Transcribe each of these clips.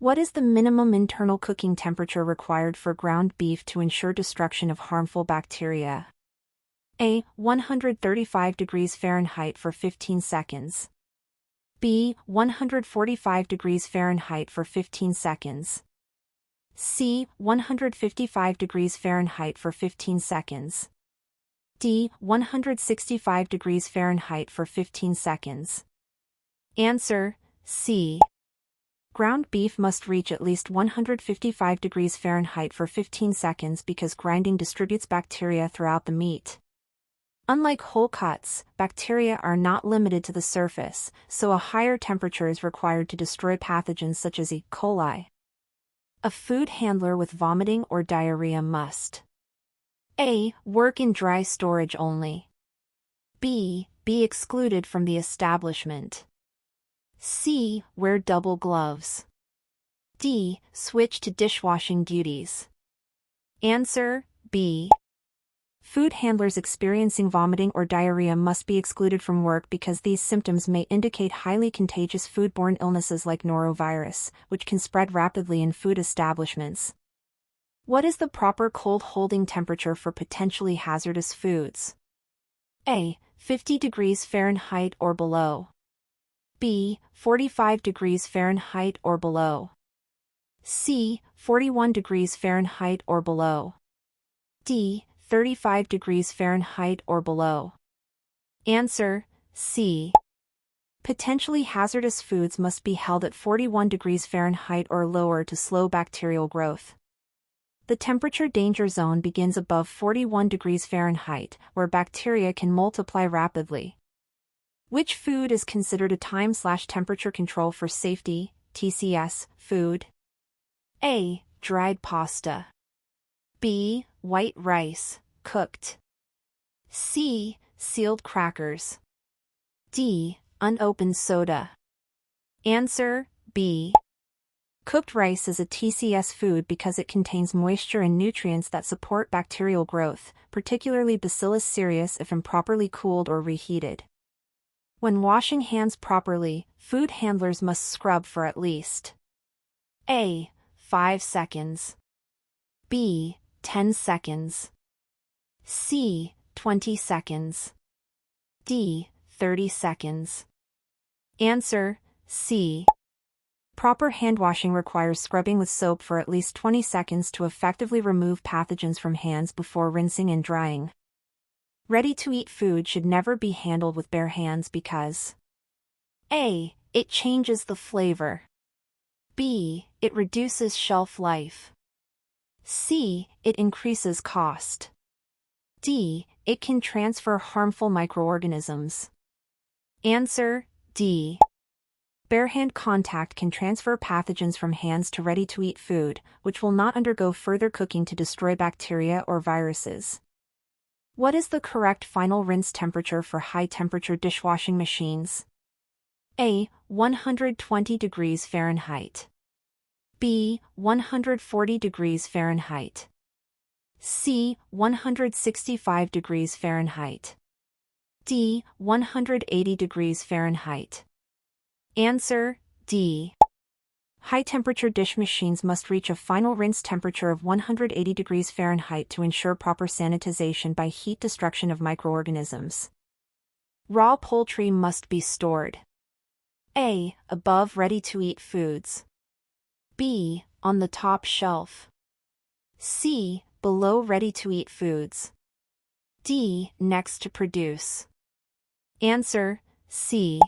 What is the minimum internal cooking temperature required for ground beef to ensure destruction of harmful bacteria? A. 135 degrees Fahrenheit for 15 seconds. B. 145 degrees Fahrenheit for 15 seconds. C. 155 degrees Fahrenheit for 15 seconds. D. 165 degrees Fahrenheit for 15 seconds. Answer: C. Ground beef must reach at least 155 degrees Fahrenheit for 15 seconds because grinding distributes bacteria throughout the meat. Unlike whole cuts, bacteria are not limited to the surface, so a higher temperature is required to destroy pathogens such as E. coli. A food handler with vomiting or diarrhea must: A. Work in dry storage only. B. Be excluded from the establishment. C. Wear double gloves. D. Switch to dishwashing duties. Answer: B. Food handlers experiencing vomiting or diarrhea must be excluded from work because these symptoms may indicate highly contagious foodborne illnesses like norovirus, which can spread rapidly in food establishments. What is the proper cold holding temperature for potentially hazardous foods? A. 50 degrees Fahrenheit or below. B. 45 degrees Fahrenheit or below. C. 41 degrees Fahrenheit or below. D. 35 degrees Fahrenheit or below. Answer: C. Potentially hazardous foods must be held at 41 degrees Fahrenheit or lower to slow bacterial growth. The temperature danger zone begins above 41 degrees Fahrenheit, where bacteria can multiply rapidly. Which food is considered a time/temperature control for safety, TCS, food? A. Dried pasta. B. White rice, cooked. C. Sealed crackers. D. Unopened soda. Answer: B. Cooked rice is a TCS food because it contains moisture and nutrients that support bacterial growth, particularly Bacillus cereus if improperly cooled or reheated. When washing hands properly, food handlers must scrub for at least: A. 5 seconds. B. 10 seconds. C. 20 seconds. D. 30 seconds. Answer: C. Proper hand washing requires scrubbing with soap for at least 20 seconds to effectively remove pathogens from hands before rinsing and drying. Ready-to-eat food should never be handled with bare hands because: A. It changes the flavor. B. It reduces shelf life. C. It increases cost. D. It can transfer harmful microorganisms. Answer: D. Bare hand contact can transfer pathogens from hands to ready-to-eat food, which will not undergo further cooking to destroy bacteria or viruses. What is the correct final rinse temperature for high-temperature dishwashing machines? A. 120 degrees Fahrenheit. B. 140 degrees Fahrenheit. C. 165 degrees Fahrenheit. D. 180 degrees Fahrenheit. Answer: D. High-temperature dish machines must reach a final rinse temperature of 180 degrees Fahrenheit to ensure proper sanitization by heat destruction of microorganisms. Raw poultry must be stored: A. Above ready-to-eat foods. B. On the top shelf. C. Below ready-to-eat foods. D. Next to produce. Answer: C.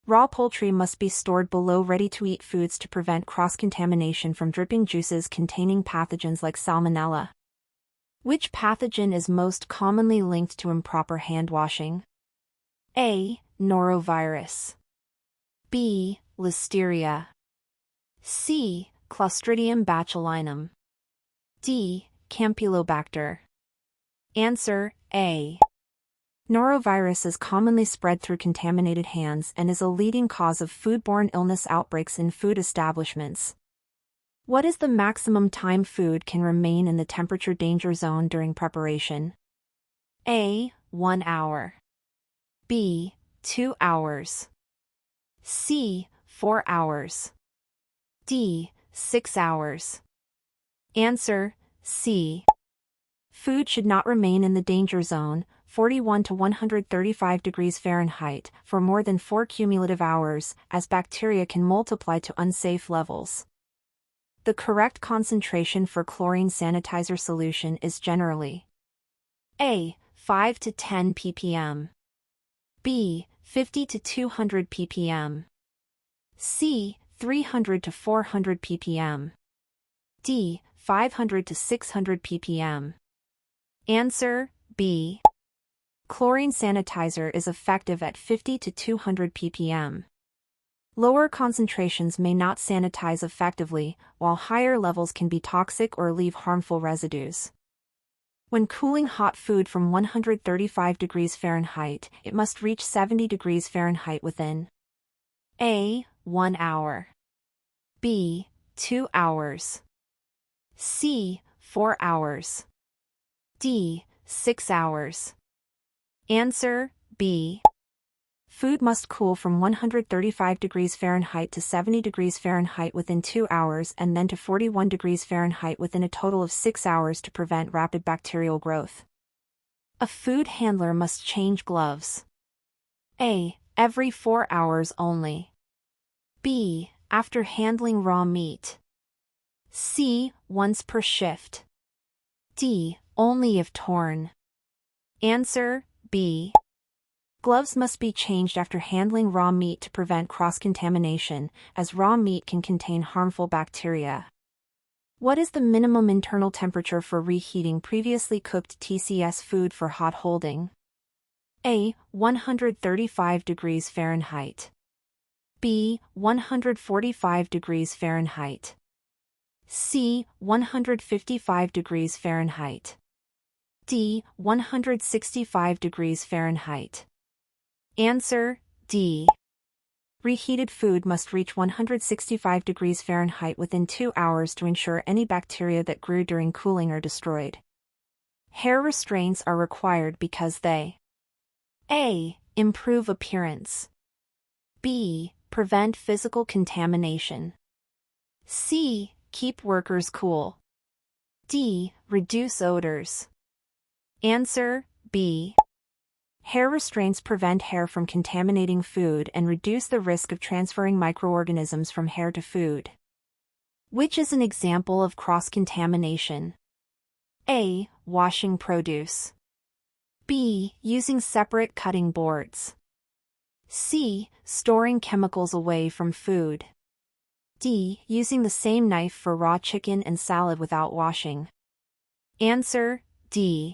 Raw poultry must be stored below ready-to-eat foods to prevent cross-contamination from dripping juices containing pathogens like salmonella. Which pathogen is most commonly linked to improper hand washing? A. Norovirus. B. Listeria. C. Clostridium botulinum. D. Campylobacter. Answer: A. Norovirus is commonly spread through contaminated hands and is a leading cause of foodborne illness outbreaks in food establishments. What is the maximum time food can remain in the temperature danger zone during preparation? A. 1 hour. B. 2 hours. C. 4 hours. D. 6 hours. Answer, C. Food should not remain in the danger zone, 41 to 135 degrees Fahrenheit, for more than 4 cumulative hours, as bacteria can multiply to unsafe levels. The correct concentration for chlorine sanitizer solution is generally A. 5 to 10 ppm, B. 50 to 200 ppm, C. 300 to 400 ppm, D. 500 to 600 ppm. Answer, B. Chlorine sanitizer is effective at 50 to 200 ppm. Lower concentrations may not sanitize effectively, while higher levels can be toxic or leave harmful residues. When cooling hot food from 135 degrees Fahrenheit, it must reach 70 degrees Fahrenheit within A. 1 hour, B. 2 hours, C. 4 hours, D. 6 hours. Answer, B. Food must cool from 135 degrees Fahrenheit to 70 degrees Fahrenheit within 2 hours and then to 41 degrees Fahrenheit within a total of 6 hours to prevent rapid bacterial growth. A food handler must change gloves. A. Every 4 hours only. B. After handling raw meat. C. Once per shift. D. Only if torn. Answer, B. Gloves must be changed after handling raw meat to prevent cross-contamination, as raw meat can contain harmful bacteria. What is the minimum internal temperature for reheating previously cooked TCS food for hot holding? A. 135 degrees Fahrenheit. B. 145 degrees Fahrenheit. C. 155 degrees Fahrenheit. D. 165 degrees Fahrenheit. Answer, D. Reheated food must reach 165 degrees Fahrenheit within 2 hours to ensure any bacteria that grew during cooling are destroyed. Hair restraints are required because they A. Improve appearance, B. Prevent physical contamination, C. Keep workers cool, D. Reduce odors. Answer, B. Hair restraints prevent hair from contaminating food and reduce the risk of transferring microorganisms from hair to food. Which is an example of cross-contamination? A. Washing produce. B. Using separate cutting boards. C. Storing chemicals away from food. D. Using the same knife for raw chicken and salad without washing. Answer, D.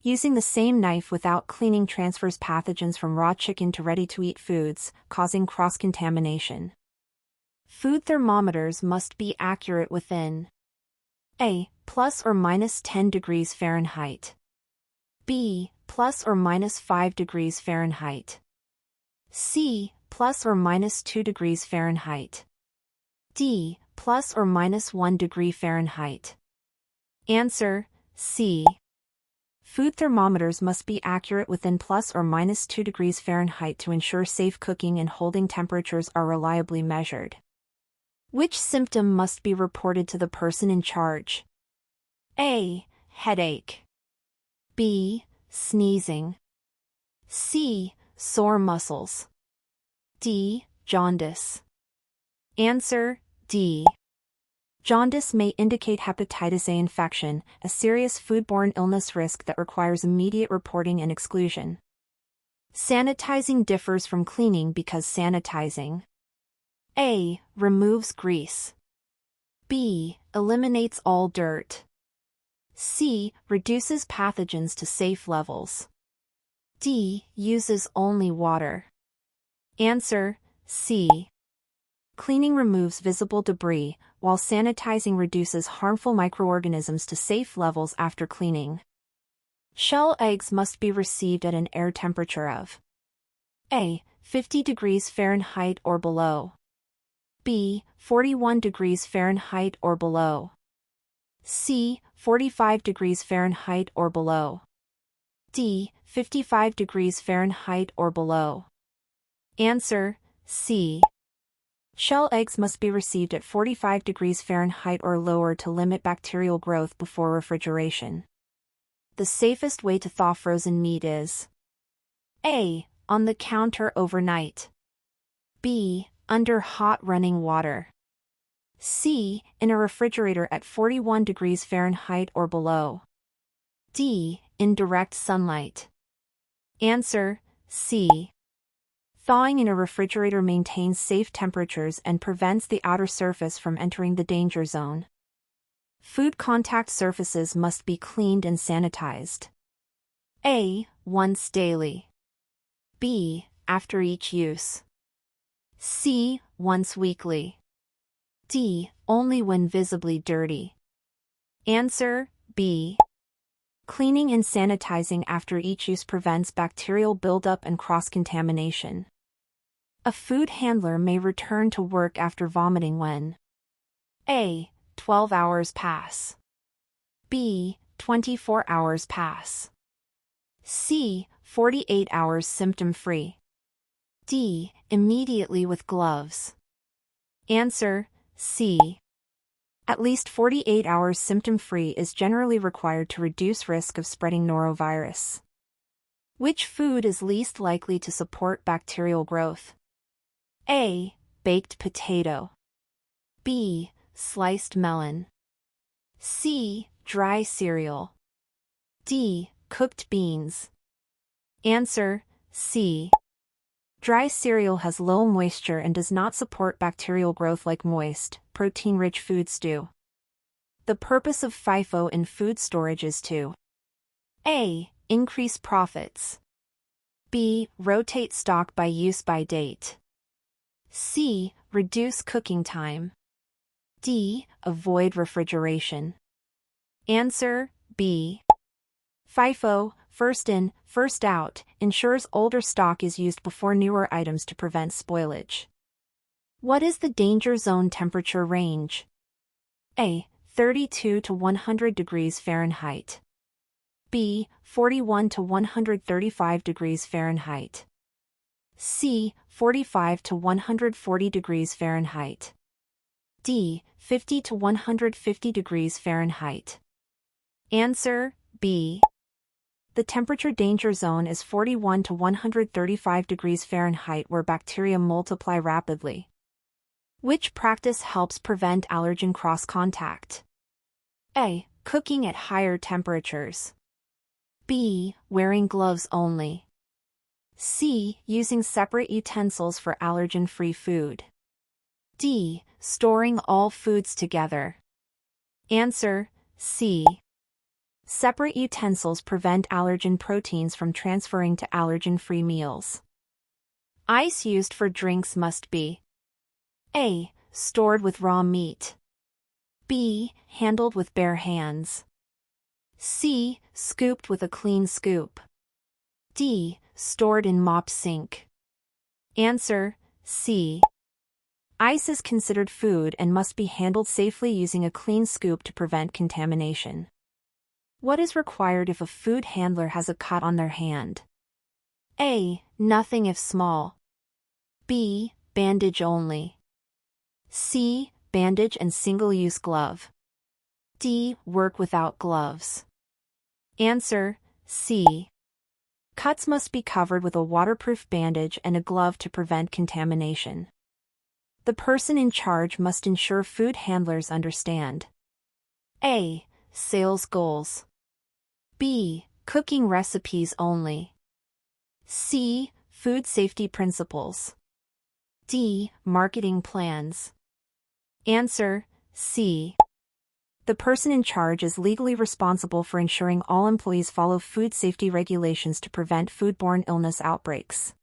Using the same knife without cleaning transfers pathogens from raw chicken to ready-to-eat foods, causing cross-contamination. Food thermometers must be accurate within A. Plus or minus 10 degrees Fahrenheit. B. Plus or minus 5 degrees Fahrenheit. C. Plus or minus 2 degrees Fahrenheit. D. Plus or minus 1 degree Fahrenheit. Answer, C. Food thermometers must be accurate within plus or minus 2 degrees Fahrenheit to ensure safe cooking and holding temperatures are reliably measured. Which symptom must be reported to the person in charge? A. Headache. B. Sneezing. C. Sore muscles. D. Jaundice. Answer, D. Jaundice may indicate hepatitis A infection, a serious foodborne illness risk that requires immediate reporting and exclusion. Sanitizing differs from cleaning because sanitizing A. Removes grease. B. Eliminates all dirt. C. Reduces pathogens to safe levels. D. Uses only water. Answer, C. Cleaning removes visible debris, while sanitizing reduces harmful microorganisms to safe levels after cleaning. Shell eggs must be received at an air temperature of A. 50 degrees Fahrenheit or below. B. 41 degrees Fahrenheit or below. C. 45 degrees Fahrenheit or below. D. 55 degrees Fahrenheit or below. Answer, C. Shell eggs must be received at 45 degrees Fahrenheit or lower to limit bacterial growth before refrigeration. The safest way to thaw frozen meat is A. On the counter overnight. B. Under hot running water. C. In a refrigerator at 41 degrees Fahrenheit or below. D. In direct sunlight. Answer: C. Thawing in a refrigerator maintains safe temperatures and prevents the outer surface from entering the danger zone. Food contact surfaces must be cleaned and sanitized. A. Once daily. B. After each use. C. Once weekly. D. Only when visibly dirty. Answer: B. Cleaning and sanitizing after each use prevents bacterial buildup and cross-contamination. A food handler may return to work after vomiting when A. 12 hours pass. B. 24 hours pass. C. 48 hours symptom-free. D. Immediately with gloves. Answer: C. At least 48 hours symptom-free is generally required to reduce risk of spreading norovirus. Which food is least likely to support bacterial growth? A. Baked potato. B. Sliced melon. C. Dry cereal. D. Cooked beans. Answer: C. Dry cereal has low moisture and does not support bacterial growth like moist, protein-rich foods do. The purpose of FIFO in food storage is to A. Increase profits. B. Rotate stock by use-by date. C. Reduce cooking time. D. Avoid refrigeration. Answer: B. FIFO, first in, first out, ensures older stock is used before newer items to prevent spoilage. What is the danger zone temperature range? A. 32 to 100 degrees Fahrenheit. B. 41 to 135 degrees Fahrenheit. C. 45 to 140 degrees Fahrenheit. D. 50 to 150 degrees Fahrenheit. Answer: B. The temperature danger zone is 41 to 135 degrees Fahrenheit where bacteria multiply rapidly. Which practice helps prevent allergen cross-contact? A. Cooking at higher temperatures. B. Wearing gloves only. C. Using separate utensils for allergen-free food. D. Storing all foods together. Answer: C. Separate utensils prevent allergen proteins from transferring to allergen-free meals. Ice used for drinks must be A. Stored with raw meat. B. Handled with bare hands. C. Scooped with a clean scoop. D. Stored in mop sink. Answer: C. Ice is considered food and must be handled safely using a clean scoop to prevent contamination. What is required if a food handler has a cut on their hand? A. Nothing if small. B. Bandage only. C. Bandage and single-use glove. D. Work without gloves. Answer: C. Cuts must be covered with a waterproof bandage and a glove to prevent contamination. The person in charge must ensure food handlers understand A. Sales goals. B. Cooking recipes only. C. Food safety principles. D. Marketing plans. Answer: C. The person in charge is legally responsible for ensuring all employees follow food safety regulations to prevent foodborne illness outbreaks.